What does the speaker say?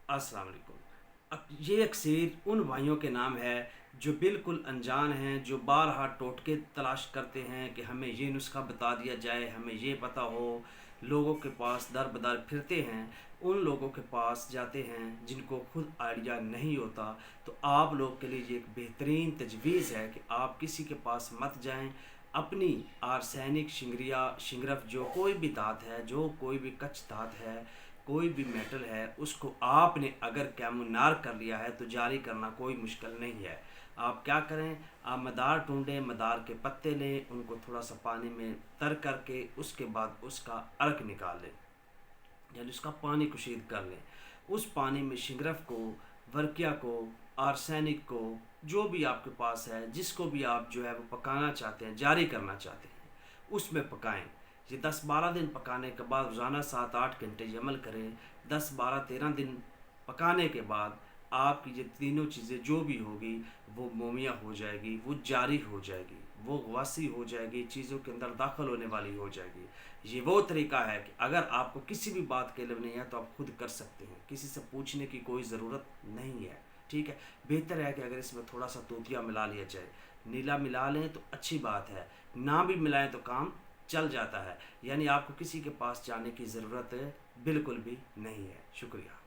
अस्सलाम वालेकुम। अब ये अक्सर उन भाइयों के नाम है जो बिल्कुल अनजान हैं, जो बारहा टोटके तलाश करते हैं कि हमें ये नुस्खा बता दिया जाए, हमें ये पता हो। लोगों के पास दर बदर फिरते हैं, उन लोगों के पास जाते हैं जिनको खुद आइडिया नहीं होता। तो आप लोग के लिए ये एक बेहतरीन तजवीज़ है कि आप किसी के पास मत जाएं। अपनी आर्सेनिक शिंगरिया शिंगरफ जो कोई भी धात है, जो कोई भी कच्च धात है, कोई भी मेटल है, उसको आपने अगर कैमुनार कर लिया है तो जारी करना कोई मुश्किल नहीं है। आप क्या करें, आप मदार ढूंढें, मदार के पत्ते लें, उनको थोड़ा सा पानी में तर करके उसके बाद उसका अर्क निकाल लें, यानी उसका पानी कुशीद कर लें। उस पानी में शिंगरफ को, वर्किया को, आर्सेनिक को, जो भी आपके पास है, जिसको भी आप जो है वो पकाना चाहते हैं, जारी करना चाहते हैं, उसमें पकाएं। ये 10-12 दिन पकाने के बाद रोज़ाना 7-8 घंटे ये अमल करें। 10-12-13 दिन पकाने के बाद आपकी ये तीनों चीज़ें जो भी होगी वो मोमिया हो जाएगी, वो जारी हो जाएगी, वो वासी हो जाएगी, चीज़ों के अंदर दाखिल होने वाली हो जाएगी। ये वो तरीका है कि अगर आपको किसी भी बात के इल्म नहीं है तो आप खुद कर सकते हैं, किसी से पूछने की कोई ज़रूरत नहीं है। ठीक है, बेहतर है कि अगर इसमें थोड़ा सा तूतिया मिला लिया जाए, नीला मिला लें तो अच्छी बात है, ना भी मिलाएं तो काम चल जाता है। यानी आपको किसी के पास जाने की ज़रूरत बिल्कुल भी नहीं है। शुक्रिया।